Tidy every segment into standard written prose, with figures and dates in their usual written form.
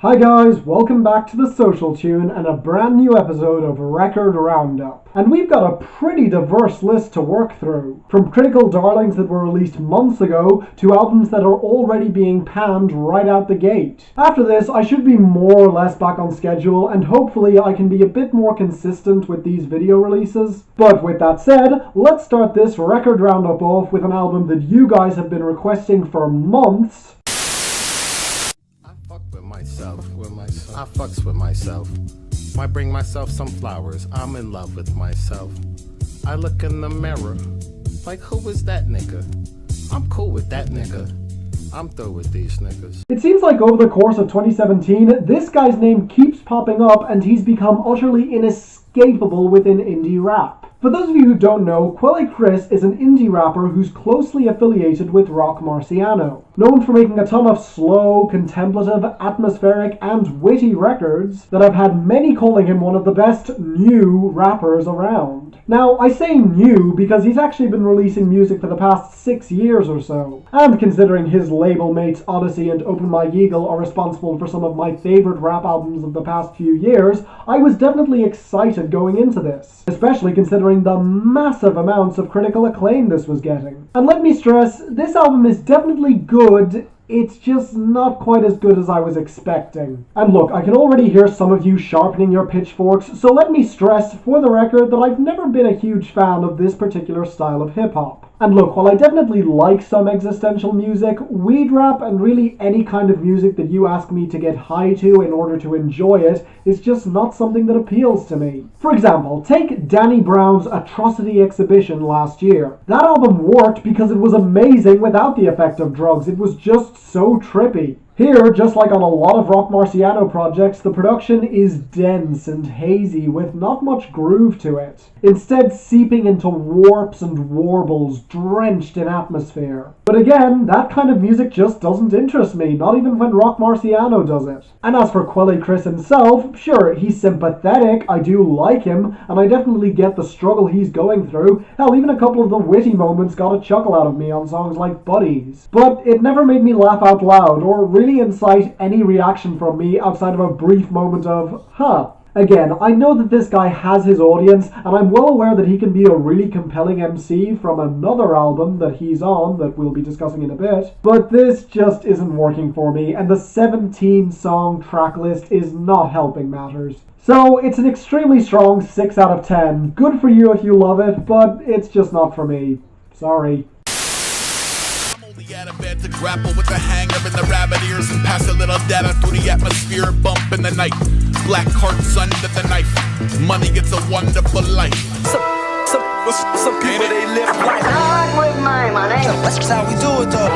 Hi guys, welcome back to the Social Tune and a brand new episode of Record Roundup. And we've got a pretty diverse list to work through, from critical darlings that were released months ago to albums that are already being panned right out the gate. After this, I should be more or less back on schedule and hopefully I can be a bit more consistent with these video releases. But with that said, let's start this Record Roundup off with an album that you guys have been requesting for months. I fucks with myself. Why bring myself some flowers? I'm in love with myself. I look in the mirror, like who is that nigga? I'm cool with that nigga. I'm through with these niggas. It seems like over the course of 2017, this guy's name keeps popping up and he's become utterly inescapable within indie rap. For those of you who don't know, Kweli Chris is an indie rapper who's closely affiliated with Rock Marciano. Known for making a ton of slow, contemplative, atmospheric, and witty records that have had many calling him one of the best new rappers around. Now, I say new because he's actually been releasing music for the past 6 years or so. And considering his label mates Odyssey and Open My Eagle are responsible for some of my favorite rap albums of the past few years, I was definitely excited going into this, especially considering the massive amounts of critical acclaim this was getting. And let me stress, this album is definitely good, it's just not quite as good as I was expecting. And look, I can already hear some of you sharpening your pitchforks, so let me stress for the record that I've never been a huge fan of this particular style of hip-hop. And look, while I definitely like some existential music, weed rap and really any kind of music that you ask me to get high to in order to enjoy it is just not something that appeals to me. For example, take Danny Brown's Atrocity Exhibition last year. That album worked because it was amazing without the effect of drugs. It was just so trippy. Here, just like on a lot of Rock Marciano projects, the production is dense and hazy with not much groove to it, instead seeping into warps and warbles drenched in atmosphere. But again, that kind of music just doesn't interest me, not even when Rock Marciano does it. And as for Kweli Chris himself, sure, he's sympathetic, I do like him, and I definitely get the struggle he's going through. Hell, even a couple of the witty moments got a chuckle out of me on songs like Buddies. But it never made me laugh out loud, or really incite any reaction from me outside of a brief moment of, huh. Again, I know that this guy has his audience, and I'm well aware that he can be a really compelling MC from another album that he's on that we'll be discussing in a bit, but this just isn't working for me, and the 17-song track list is not helping matters. So it's an extremely strong 6 out of 10. Good for you if you love it, but it's just not for me. Sorry. Out of bed to grapple with the hanger and the rabbit ears and pass a little data through the atmosphere, bump in the night. Black hearts under the knife. Money gets a wonderful life. Some people they live like Lord with my money. That's how we do it though.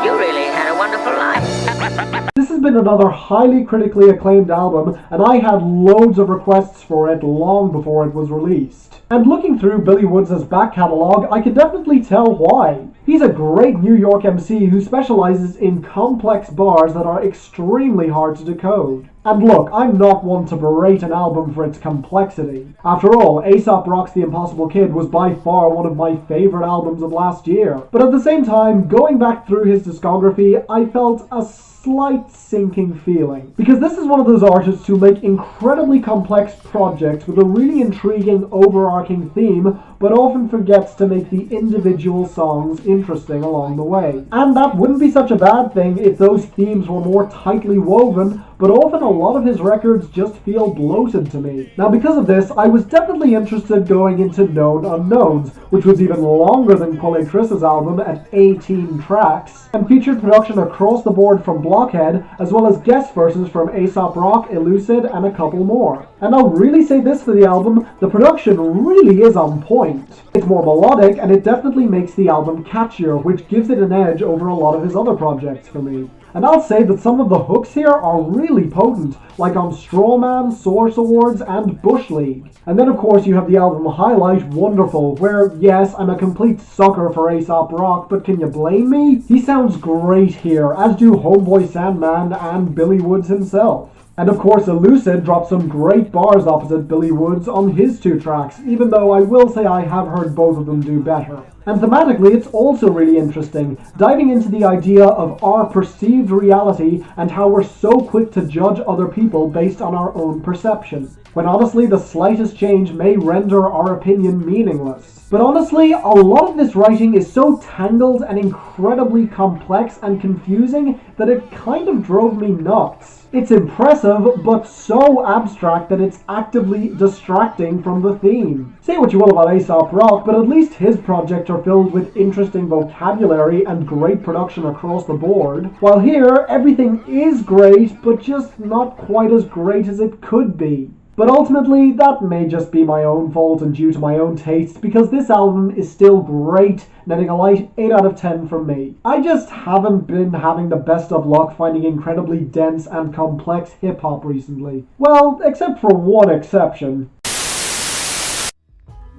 You really had a wonderful life. This has been another highly critically acclaimed album, and I had loads of requests for it long before it was released. And looking through Billy Woods' back catalogue, I could definitely tell why. He's a great New York MC who specializes in complex bars that are extremely hard to decode. And look, I'm not one to berate an album for its complexity. After all, A$AP Rock's The Impossible Kid was by far one of my favorite albums of last year. But at the same time, going back through his discography, I felt a slight sinking feeling. Because this is one of those artists who make incredibly complex projects with a really intriguing overarching theme, but often forgets to make the individual songs interesting along the way. And that wouldn't be such a bad thing if those themes were more tightly woven, but often a lot of his records just feel bloated to me. Now because of this, I was definitely interested going into Known Unknowns, which was even longer than Kweli Chris's album at 18 tracks, and featured production across the board from Blockhead, as well as guest verses from A$AP Rock, Elucid, and a couple more. And I'll really say this for the album, the production really is on point. It's more melodic, and it definitely makes the album catchier, which gives it an edge over a lot of his other projects for me. And I'll say that some of the hooks here are really potent, like on Strawman, Source Awards, and Bush League. And then of course you have the album highlight, Wonderful, where yes, I'm a complete sucker for A$AP Rock, but can you blame me? He sounds great here, as do Homeboy Sandman and Billy Woods himself. And of course Elucid dropped some great bars opposite Billy Woods on his 2 tracks, even though I will say I have heard both of them do better. And thematically, it's also really interesting, diving into the idea of our perceived reality and how we're so quick to judge other people based on our own perception, when honestly the slightest change may render our opinion meaningless. But honestly, a lot of this writing is so tangled and incredibly complex and confusing that it kind of drove me nuts. It's impressive, but so abstract that it's actively distracting from the theme. Say what you will about Aesop Rock, but at least his projects are filled with interesting vocabulary and great production across the board. While here, everything is great, but just not quite as great as it could be. But ultimately, that may just be my own fault and due to my own taste, because this album is still great, netting a light 8 out of 10 from me. I just haven't been having the best of luck finding incredibly dense and complex hip-hop recently. Well, except for one exception.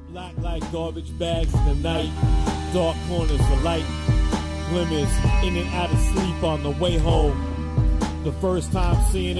Black like garbage bags in the night, dark corners of light, glimmers in and out of sleep on the way home. The first time seeing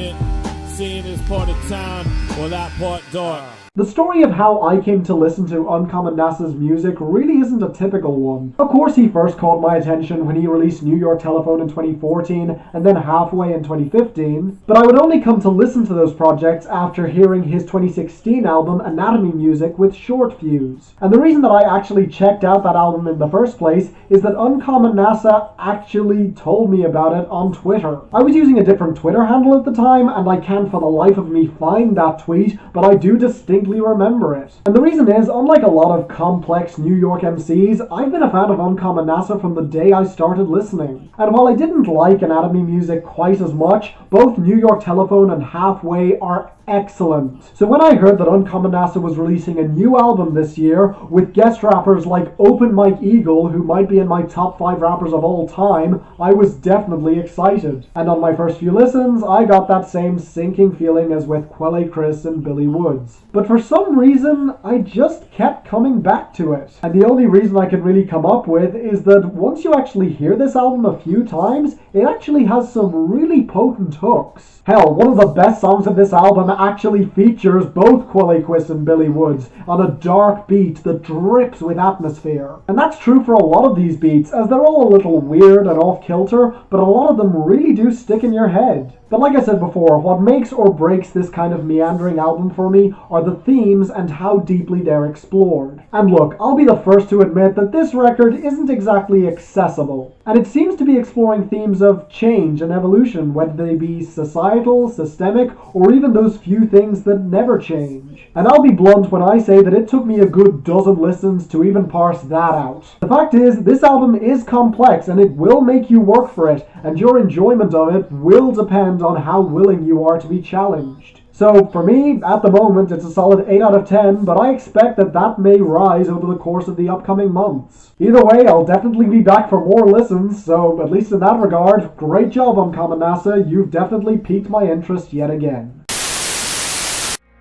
this part of town, or that part dark. The story of how I came to listen to Uncommon NASA's music really isn't a typical one. Of course, he first caught my attention when he released New York Telephone in 2014 and then Halfway in 2015, but I would only come to listen to those projects after hearing his 2016 album Anatomy Music with Short Fuse. And the reason that I actually checked out that album in the first place is that Uncommon NASA actually told me about it on Twitter. I was using a different Twitter handle at the time, and I can't for the life of me find that tweet, but I do distinctly remember it. And the reason is, unlike a lot of complex New York MCs, I've been a fan of Uncommon NASA from the day I started listening. And while I didn't like Anatomy Music quite as much, both New York Telephone and Halfway are excellent. So when I heard that Uncommon NASA was releasing a new album this year with guest rappers like Open Mike Eagle, who might be in my top 5 rappers of all time, I was definitely excited. And on my first few listens, I got that same sinking feeling as with Kweli Chris and Billy Woods. But for some reason, I just kept coming back to it. And the only reason I can really come up with is that once you actually hear this album a few times, it actually has some really potent hooks. Hell, one of the best songs of this album actually features both Kweli Chris and Billy Woods on a dark beat that drips with atmosphere. And that's true for a lot of these beats, as they're all a little weird and off-kilter, but a lot of them really do stick in your head. But like I said before, what makes or breaks this kind of meandering album for me are the themes and how deeply they're explored. And look, I'll be the first to admit that this record isn't exactly accessible, and it seems to be exploring themes of change and evolution, whether they be societal, systemic, or even those few things that never change. And I'll be blunt when I say that it took me a good dozen listens to even parse that out. The fact is, this album is complex and it will make you work for it, and your enjoyment of it will depend on how willing you are to be challenged. So for me, at the moment, it's a solid 8 out of 10, but I expect that may rise over the course of the upcoming months. Either way, I'll definitely be back for more listens, so at least in that regard, great job Uncommon NASA, you've definitely piqued my interest yet again.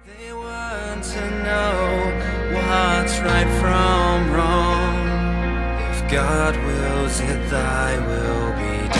They want to know what's right from wrong. If God wills it, thy will be done.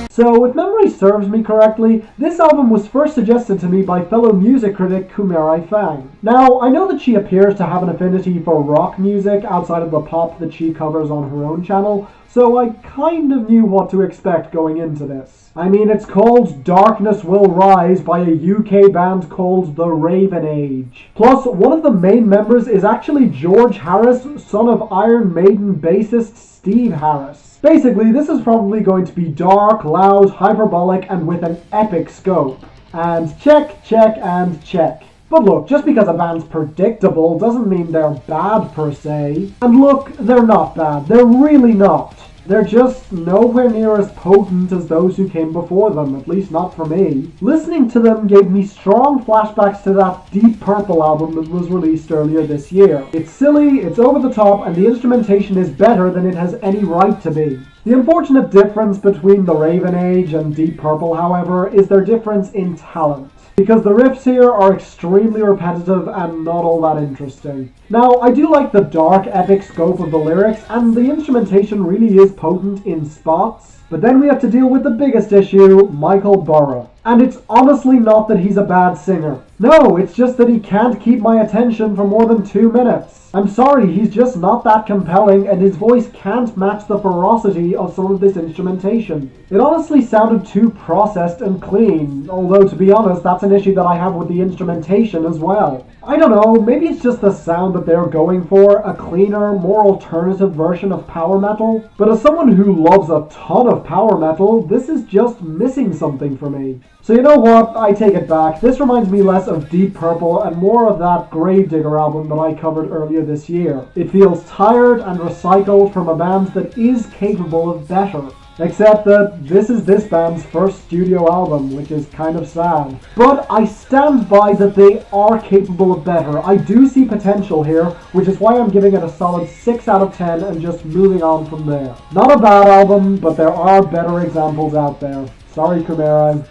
So, if memory serves me correctly, this album was first suggested to me by fellow music critic Kumarai Fang. Now, I know that she appears to have an affinity for rock music outside of the pop that she covers on her own channel, so I kind of knew what to expect going into this. I mean, it's called Darkness Will Rise by a UK band called The Raven Age. Plus, one of the main members is actually George Harris, son of Iron Maiden bassist Steve Harris. Basically, this is probably going to be dark, loud, hyperbolic, and with an epic scope. And check, and check. But look, just because a band's predictable doesn't mean they're bad per se. And look, they're not bad. They're really not. They're just nowhere near as potent as those who came before them, at least not for me. Listening to them gave me strong flashbacks to that Deep Purple album that was released earlier this year. It's silly, it's over the top, and the instrumentation is better than it has any right to be. The unfortunate difference between The Raven Age and Deep Purple, however, is their difference in talent. because the riffs here are extremely repetitive and not all that interesting. Now, I do like the dark, epic scope of the lyrics, and the instrumentation really is potent in spots, but then we have to deal with the biggest issue, Michael Burrow. And it's honestly not that he's a bad singer. No, it's just that he can't keep my attention for more than 2 minutes. I'm sorry, he's just not that compelling, and his voice can't match the ferocity of some of this instrumentation. It honestly sounded too processed and clean, although to be honest, that's an issue that I have with the instrumentation as well. I don't know, maybe it's just the sound that they're going for, a cleaner, more alternative version of power metal. But as someone who loves a ton of power metal, this is just missing something for me. So you know what, I take it back. This reminds me less of Deep Purple and more of that Gravedigger album that I covered earlier this year. It feels tired and recycled from a band that is capable of better. Except that this is this band's first studio album, which is kind of sad. But I stand by that they are capable of better. I do see potential here, which is why I'm giving it a solid 6 out of 10 and just moving on from there. Not a bad album, but there are better examples out there. Sorry, Kumera.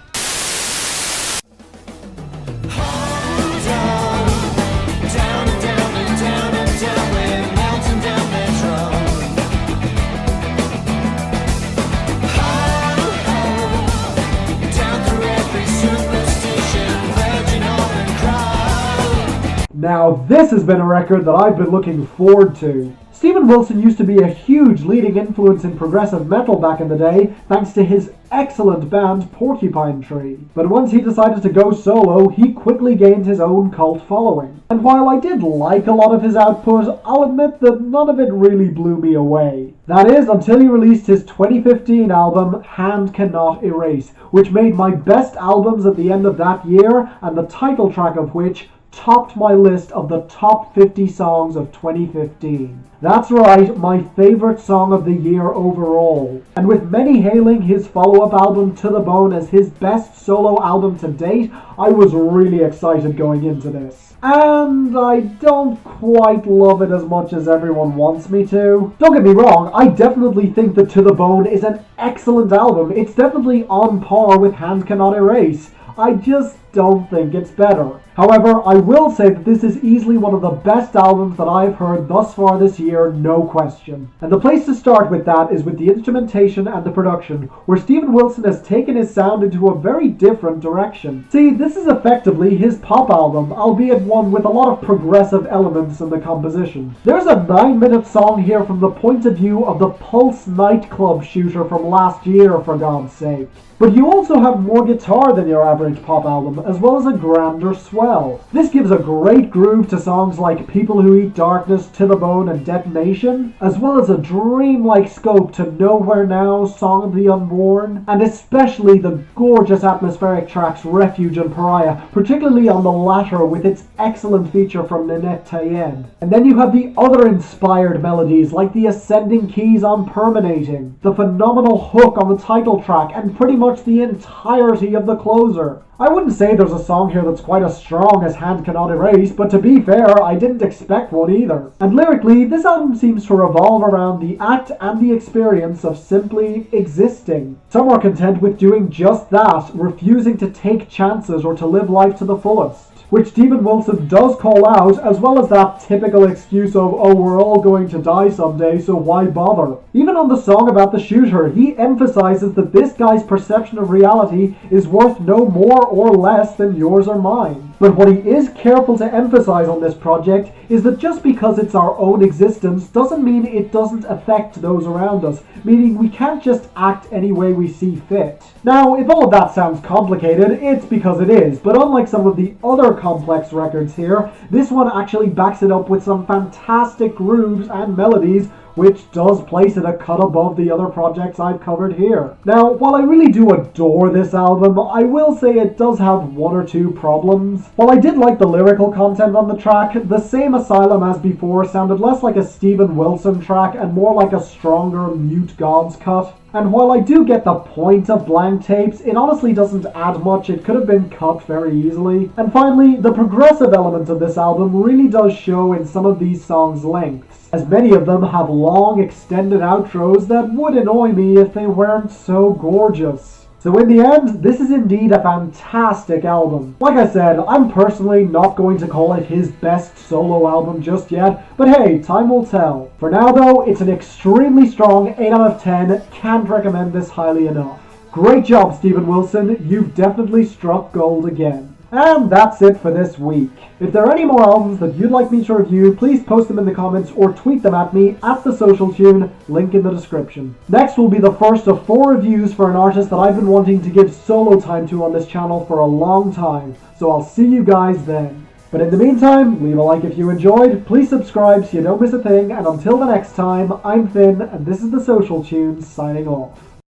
Now this has been a record that I've been looking forward to. Steven Wilson used to be a huge leading influence in progressive metal back in the day, thanks to his excellent band Porcupine Tree. But once he decided to go solo, he quickly gained his own cult following. And while I did like a lot of his output, I'll admit that none of it really blew me away. That is, until he released his 2015 album, Hand Cannot Erase, which made my best albums at the end of that year, and the title track of which topped my list of the top 50 songs of 2015. That's right, my favourite song of the year overall. And with many hailing his follow-up album To The Bone as his best solo album to date, I was really excited going into this. And I don't quite love it as much as everyone wants me to. Don't get me wrong, I definitely think that To The Bone is an excellent album. It's definitely on par with Hand Cannot Erase. I just don't think it's better. However, I will say that this is easily one of the best albums that I've heard thus far this year, no question. And the place to start with that is with the instrumentation and the production, where Steven Wilson has taken his sound into a very different direction. See, this is effectively his pop album, albeit one with a lot of progressive elements in the composition. There's a 9-minute song here from the point of view of the Pulse nightclub shooter from last year, for God's sake. But you also have more guitar than your average pop album, as well as a grander swell. This gives a great groove to songs like People Who Eat Darkness, To The Bone, and Detonation, as well as a dreamlike scope to Nowhere Now, Song of the Unborn, and especially the gorgeous atmospheric tracks Refuge and Pariah, particularly on the latter with its excellent feature from Ninette Tayeb. And then you have the other inspired melodies like the ascending keys on Permanating, the phenomenal hook on the title track, and pretty much the entirety of the closer. I wouldn't say there's a song here that's quite as strong as Hand Cannot Erase, but to be fair, I didn't expect one either. And lyrically, this album seems to revolve around the act and the experience of simply existing. Some are content with doing just that, refusing to take chances or to live life to the fullest, which Steven Wilson does call out, as well as that typical excuse of, oh, we're all going to die someday, so why bother? Even on the song about the shooter, he emphasizes that this guy's perception of reality is worth no more or less than yours or mine. But what he is careful to emphasize on this project is that just because it's our own existence doesn't mean it doesn't affect those around us, meaning we can't just act any way we see fit. Now, if all of that sounds complicated, it's because it is, but unlike some of the other complex records here, this one actually backs it up with some fantastic grooves and melodies, which does place it a cut above the other projects I've covered here. Now, while I really do adore this album, I will say it does have one or two problems. While I did like the lyrical content on the track, the same Asylum as before sounded less like a Steven Wilson track and more like a stronger Mute Gods cut. And while I do get the point of blank tapes, it honestly doesn't add much. It could have been cut very easily. And finally, the progressive element of this album really does show in some of these songs' lengths, as many of them have long extended outros that would annoy me if they weren't so gorgeous. So in the end, this is indeed a fantastic album. Like I said, I'm personally not going to call it his best solo album just yet, but hey, time will tell. For now though, it's an extremely strong 8 out of 10, can't recommend this highly enough. Great job, Stephen Wilson, you've definitely struck gold again. And that's it for this week. If there are any more albums that you'd like me to review, please post them in the comments or tweet them at me at @thesocialtune, link in the description. Next will be the first of 4 reviews for an artist that I've been wanting to give solo time to on this channel for a long time, so I'll see you guys then. But in the meantime, leave a like if you enjoyed, please subscribe so you don't miss a thing, and until the next time, I'm Finn, and this is The Social Tune, signing off.